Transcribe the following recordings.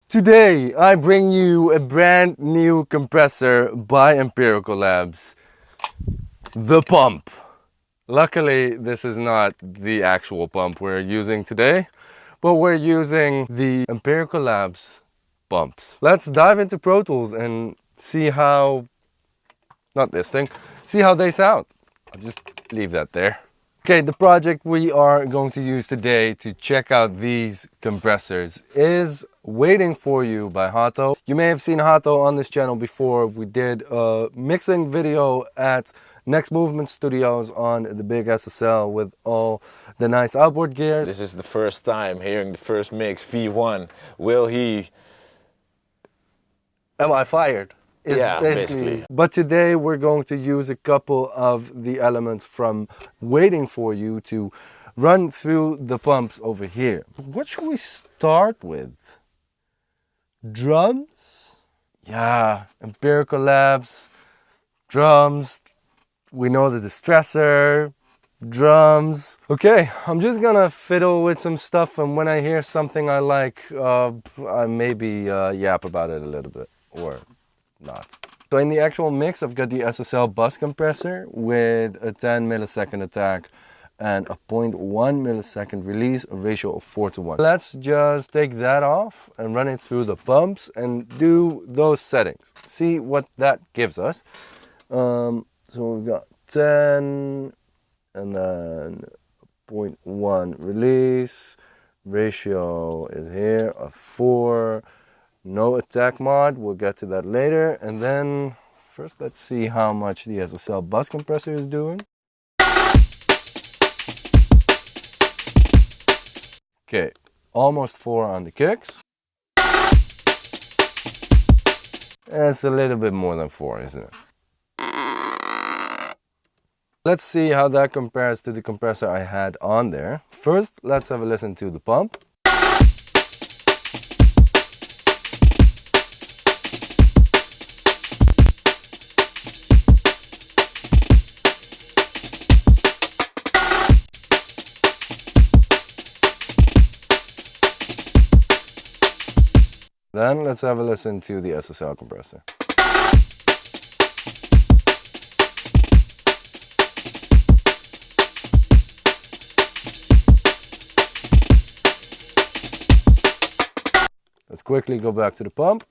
Today I bring you a brand new compressor by Empirical Labs, the pump. Luckily this is not the actual pump we're using today, but we're using the Empirical Labs pumps. Let's dive into Pro Tools and see how, see how they sound. I'll just leave that there. Okay, the project we are going to use today to check out these compressors is Waiting For You by Hato. You may have seen Hato on this channel before. We did a mixing video at Next Movement Studios on the big SSL with all the nice outboard gear. This is the first time hearing the first mix, V1. Will he... Am I fired? Yeah, basically. But today we're going to use a couple of the elements from Waiting For You to run through the pumps over here. What should we start with? Drums? Yeah, Empirical Labs, drums. We know the Distressor, drums. Okay, I'm just gonna fiddle with some stuff, and when I hear something I like, I maybe yap about it a little bit, or not. So in the actual mix, I've got the SSL bus compressor with a 10 millisecond attack and a 0.1 millisecond release, a ratio of 4:1. Let's just take that off and run it through the pumps and do those settings. See what that gives us. So we've got 10 and then 0.1 release, ratio is here of 4. No attack mod, we'll get to that later. And then first let's see how much the SSL bus compressor is doing. Okay, almost 4 on the kicks. It's a little bit more than 4, isn't it? Let's see how that compares to the compressor I had on there. First, let's have a listen to the pump. Then let's have a listen to the SSL compressor. Let's quickly go back to the pump.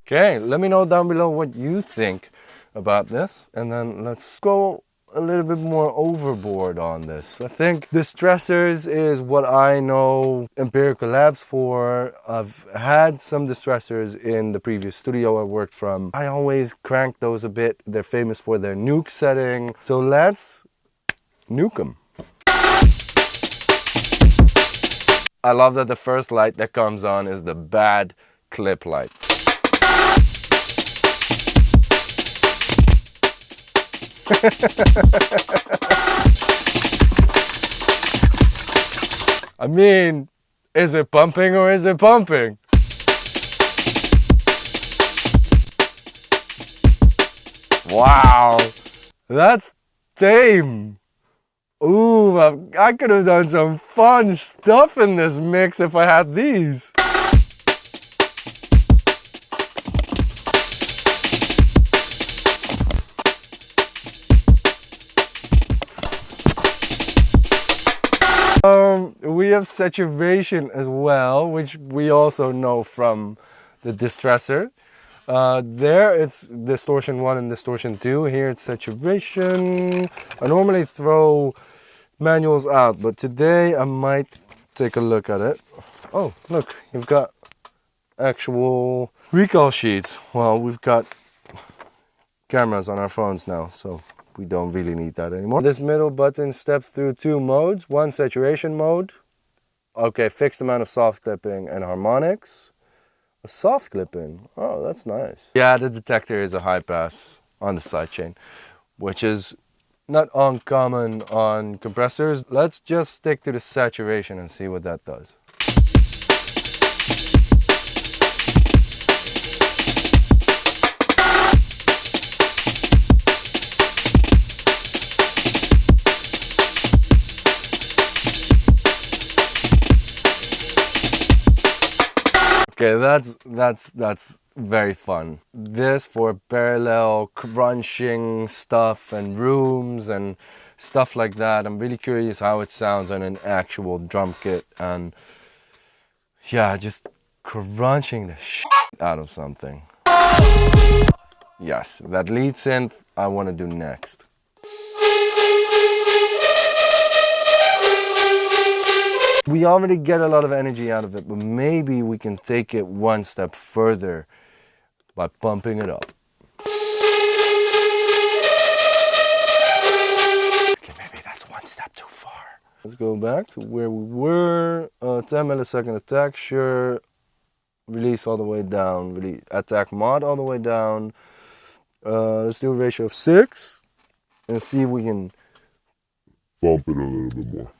Okay, let me know down below what you think about this, and then let's go a little bit more overboard on this. I think Distressors is what I know Empirical Labs for. I've had some Distressors in the previous studio I worked from. I always crank those a bit. They're famous for their nuke setting. So let's nuke them. I love that the first light that comes on is the bad clip light. I mean, is it pumping or is it pumping? Wow, that's tame. Ooh, I could have done some fun stuff in this mix if I had these. We have saturation as well, which we also know from the Distressor. There it's distortion 1 and distortion 2. Here it's saturation. I normally throw manuals out, but today I might take a look at it. Oh, look, you've got actual recall sheets. Well, we've got cameras on our phones now, so we don't really need that anymore. This middle button steps through 2 modes. One, saturation mode. Okay, fixed amount of soft clipping and harmonics. A soft clipping, oh, that's nice. Yeah, the detector is a high pass on the sidechain, which is not uncommon on compressors. Let's just stick to the saturation and see what that does. Okay, that's very fun. This for parallel crunching stuff and rooms and stuff like that. I'm really curious how it sounds on an actual drum kit, and yeah, just crunching the shit out of something. Yes, that lead synth I want to do next. We already get a lot of energy out of it, but maybe we can take it one step further by pumping it up. Okay, maybe that's one step too far. Let's go back to where we were. 10 millisecond attack, sure. Release all the way down. Release attack mod all the way down. Let's do a ratio of 6 and see if we can bump it a little bit more.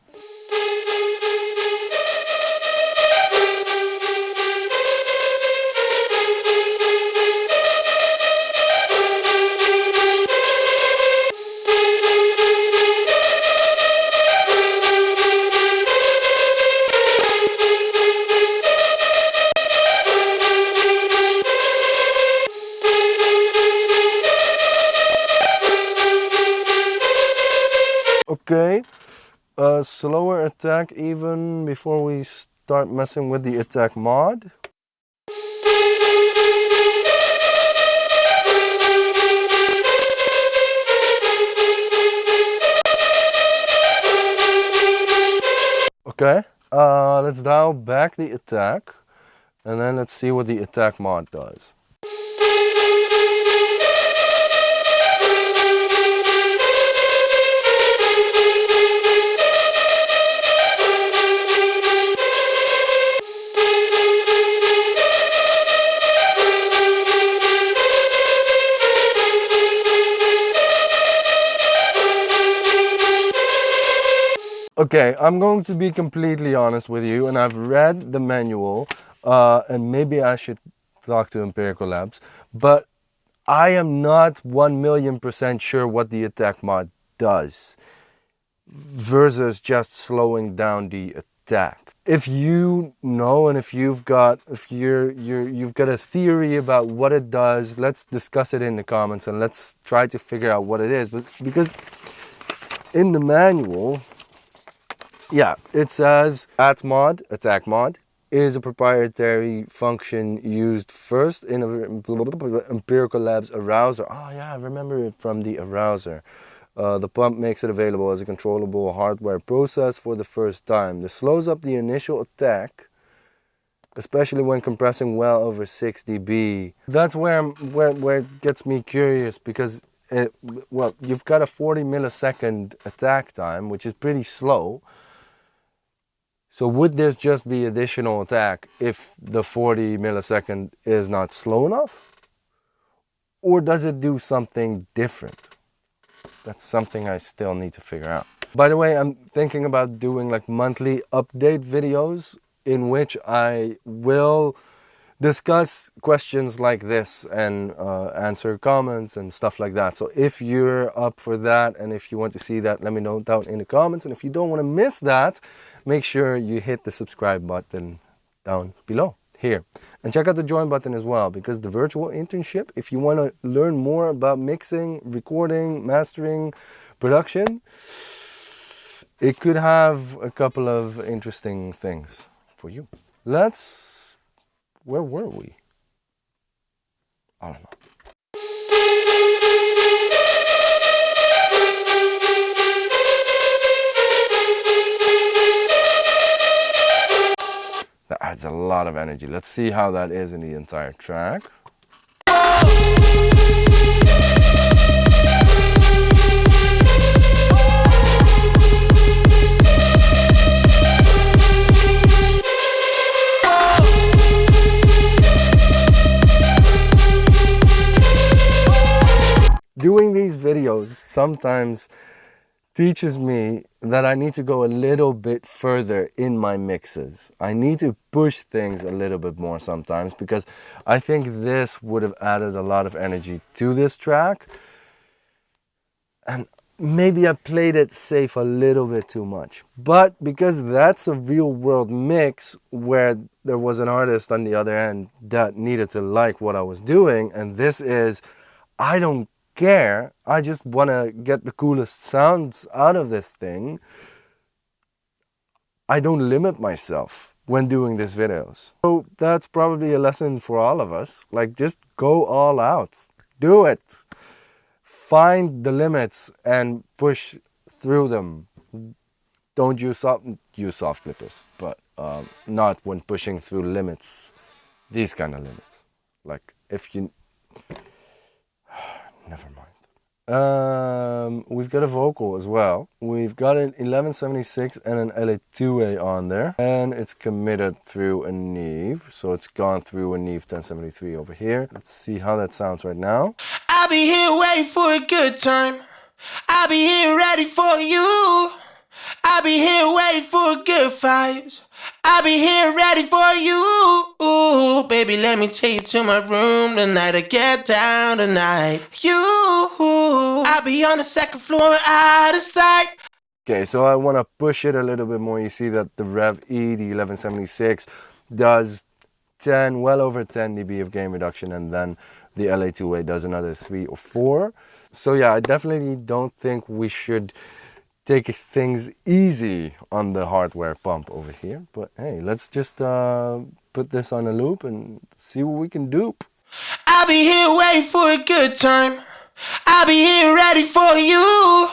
Okay, slower attack even before we start messing with the attack mod. Okay, let's dial back the attack and then let's see what the attack mod does. Okay, I'm going to be completely honest with you, and I've read the manual, and maybe I should talk to Empirical Labs, but I am not 1,000,000% sure what the attack mod does versus just slowing down the attack. If you know, and if you've got a theory about what it does, let's discuss it in the comments and let's try to figure out what it is. But because in the manual, yeah, it says attack mod, is a proprietary function used first in Empirical Labs arouser. Oh yeah, I remember it from the arouser. The pump makes it available as a controllable hardware process for the first time. This slows up the initial attack, especially when compressing well over 6 dB. That's where it gets me curious, because you've got a 40 millisecond attack time, which is pretty slow. So would this just be additional attack if the 40 millisecond is not slow enough? Or does it do something different? That's something I still need to figure out. By the way, I'm thinking about doing like monthly update videos in which I will discuss questions like this and answer comments and stuff like that. So if you're up for that and if you want to see that, let me know down in the comments. And if you don't want to miss that, make sure you hit the subscribe button down below here. And check out the join button as well, because the virtual internship, if you want to learn more about mixing, recording, mastering, production, it could have a couple of interesting things for you. Where were we? I don't know. That adds a lot of energy. Let's see how that is in the entire track. Doing these videos sometimes teaches me that I need to go a little bit further in my mixes. I need to push things a little bit more sometimes, because I think this would have added a lot of energy to this track. And maybe I played it safe a little bit too much. But because that's a real world mix where there was an artist on the other end that needed to like what I was doing, and this is, I don't care, I just want to get the coolest sounds out of this thing. I don't limit myself when doing these videos. So that's probably a lesson for all of us. Like, just go all out. Do it. Find the limits and push through them. Don't use soft clippers, but not when pushing through limits. These kind of limits. Like, if you... Never mind. We've got a vocal as well. We've got an 1176 and an LA2A on there, and it's committed through a Neve, so it's gone through a Neve 1073 over here. Let's see how that sounds right now. I'll be here waiting for a good time. I'll be here ready for you. I'll be here waiting for good vibes. I'll be here ready for you. Ooh, baby, let me take you to my room tonight to get down tonight. I'll be on the second floor out of sight. Okay, so I want to push it a little bit more. You see that the Rev E, the 1176, does well over 10 dB of gain reduction, and then the LA2A does another 3 or 4. So yeah, I definitely don't think we should take things easy on the hardware pump over here. But hey, let's just put this on a loop and see what we can do. I'll be here waiting for a good time. I'll be here ready for you.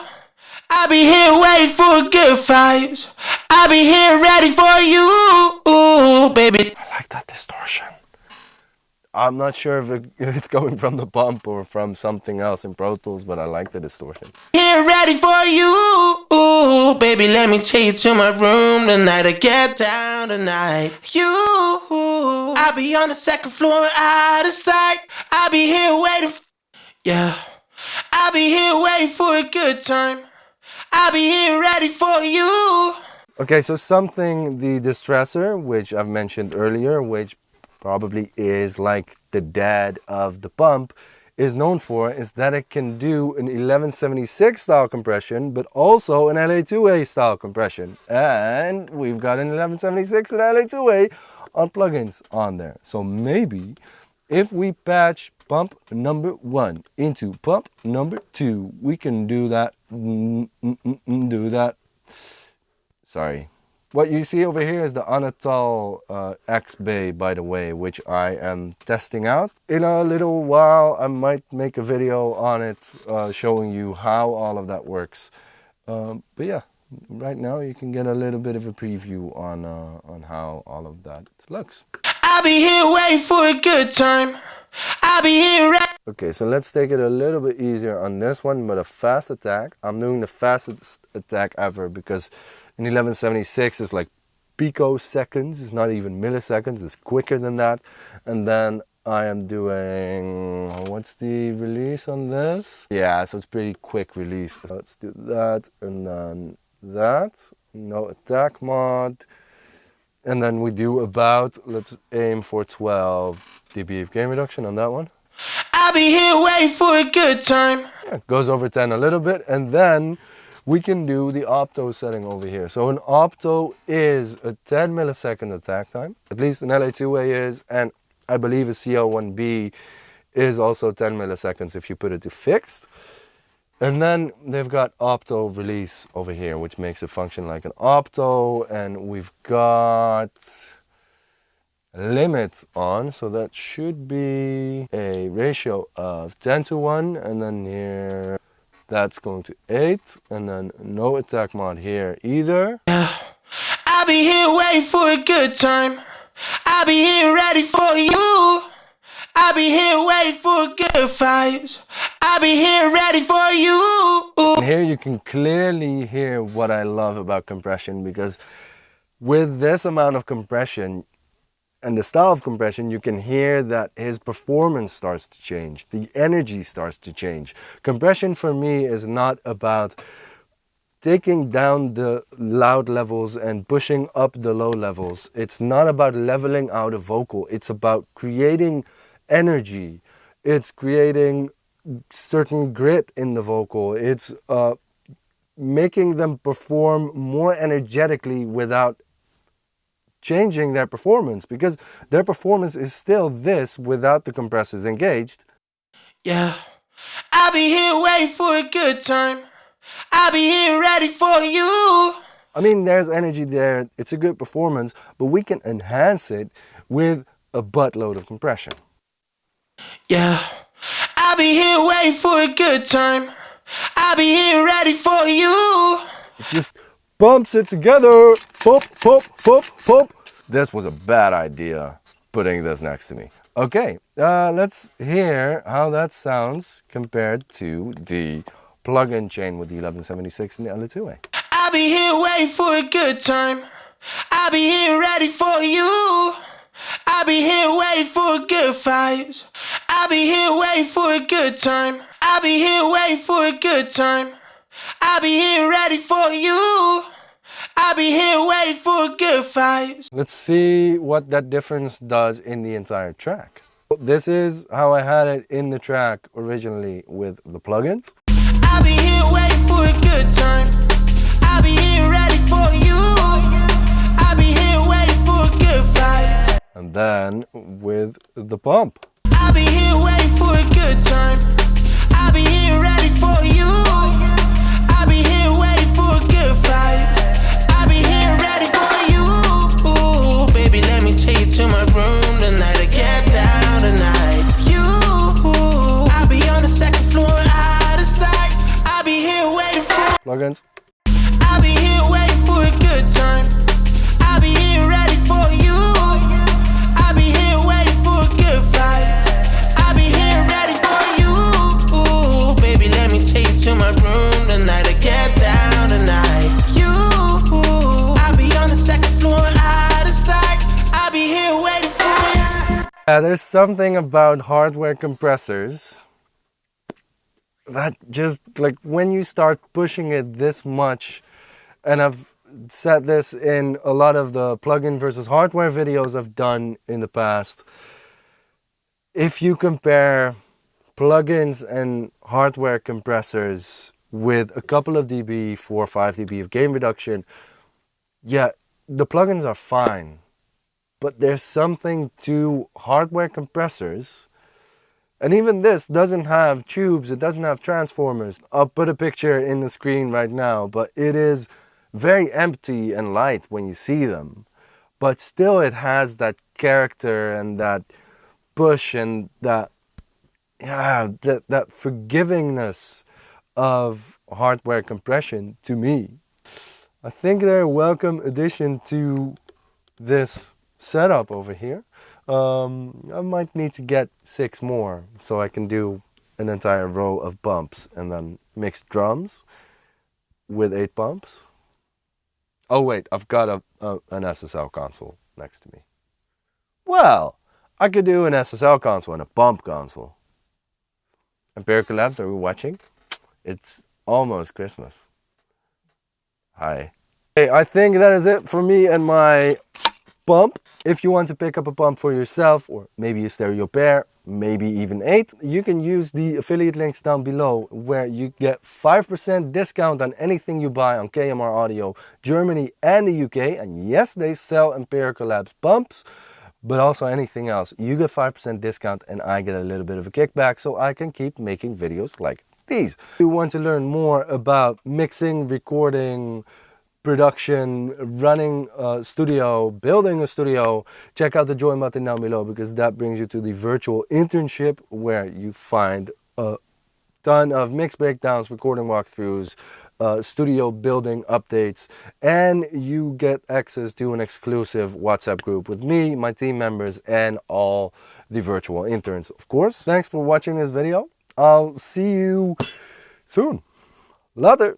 I'll be here waiting for good vibes. I'll be here ready for you. Ooh, baby. I like that distortion. I'm not sure if it's coming from the pump or from something else in Pro Tools, but I like the distortion. Here ready for you. Ooh, baby, let me take you to my room tonight to get down tonight. I'll be on the second floor out of sight. I'll be here waiting. Yeah. I'll be here waiting for a good time. I'll be here ready for you. Okay, so something the Distressor, which I've mentioned earlier, which probably is like the dad of the pump, is known for, is that it can do an 1176 style compression, but also an LA2A style compression. And we've got an 1176 and LA2A on plugins on there. So maybe if we patch pump number 1 into pump number 2, we can do that. Sorry. What you see over here is the Opstal X Bay, by the way, which I am testing out. In a little while, I might make a video on it showing you how all of that works. But yeah, right now you can get a little bit of a preview on how all of that looks. I'll be here waiting for a good time. I'll be here. Okay, so let's take it a little bit easier on this one, but a fast attack. I'm doing the fastest attack ever because in 1176 is like picoseconds, it's not even milliseconds, it's quicker than that. And then I am doing, what's the release on this? Yeah, so it's pretty quick release. Let's do that and then that, no attack mod. And then we do about, let's aim for 12 dB of gain reduction on that one. I'll be here waiting for a good time. Yeah, goes over 10 a little bit, and then we can do the opto setting over here. So an opto is a 10 millisecond attack time, at least an LA2A is, and I believe a CL1B is also 10 milliseconds if you put it to fixed. And then they've got opto release over here, which makes it function like an opto, and we've got limit on, so that should be a ratio of 10:1, and then here that's going to 8, and then no attack mod here either. I'll be here waiting for a good time. I'll be here ready for you. I'll be here waiting for good vibes. I'll be here ready for you. And here you can clearly hear what I love about compression, because with this amount of compression and the style of compression, you can hear that his performance starts to change. The energy starts to change. Compression for me is not about taking down the loud levels and pushing up the low levels. It's not about leveling out a vocal. It's about creating energy. It's creating certain grit in the vocal. It's making them perform more energetically without changing their performance, because their performance is still this without the compressors engaged. Yeah, I'll be here waiting for a good time. I'll be here ready for you. I mean, there's energy there, it's a good performance, but we can enhance it with a buttload of compression. Yeah, I'll be here waiting for a good time. I'll be here ready for you. It just bumps it together. Pop, pop, pop, pop. This was a bad idea, putting this next to me. Okay, let's hear how that sounds compared to the plug-in chain with the 1176 and the LA2A. I'll be here waiting for a good time. I'll be here ready for you. I'll be here waiting for good vibes. I'll be here waiting for a good time. I'll be here waiting for a good time. I'll be here ready for you. I'll be here waiting for good vibes. Let's see what that difference does in the entire track. This is how I had it in the track originally with the plugins. I'll be here waiting for a good time. I'll be here ready for you. I'll be here waiting for a good vibe. And then with the pump. I'll be here waiting for a good time. I'll be here ready for you. I'll be here waiting for a good vibe. I'll be here ready for you. Ooh, baby, let me take you to my room tonight. I get down tonight. You, I'll be on the second floor, out of sight. I'll be here waiting for Plugins. I'll be here waiting for a good time. I'll be here ready for you. I'll be here waiting for a good fight. I'll be here ready for you. Ooh, baby, let me take you to my room tonight. I get down tonight. You, I'll be on the second floor, out of sight. I'll be here waiting for you. There's something about hardware compressors that just, like, when you start pushing it this much, and I've said this in a lot of the plugin versus hardware videos I've done in the past, if you compare plugins and hardware compressors with a couple of dB, 4 or 5 dB of gain reduction, yeah, the plugins are fine. But there's something to hardware compressors, and even this doesn't have tubes, it doesn't have transformers. I'll put a picture in the screen right now, but it is very empty and light when you see them. But still it has that character and that push and that, yeah, that forgivingness of hardware compression to me. I think they're a welcome addition to this setup over here. I might need to get 6 more so I can do an entire row of bumps and then mix drums with 8 bumps. Oh wait, I've got an SSL console next to me. Well, I could do an SSL console and a bump console. Empirical Labs, are we watching? It's almost Christmas. Hi. Hey, I think that is it for me and my bump. If you want to pick up a pump for yourself, or maybe a stereo pair, maybe even 8, you can use the affiliate links down below, where you get 5% discount on anything you buy on KMR Audio, Germany and the UK. And yes, they sell Empirical Labs pumps, but also anything else. You get 5% discount and I get a little bit of a kickback, so I can keep making videos like these. If you want to learn more about mixing, recording, production, running a studio, building a studio, check out the join button down below, because that brings you to the virtual internship, where you find a ton of mix breakdowns, recording walkthroughs, studio building updates, and you get access to an exclusive WhatsApp group with me, my team members, and all the virtual interns, of course. Thanks for watching this video. I'll see you soon. Later.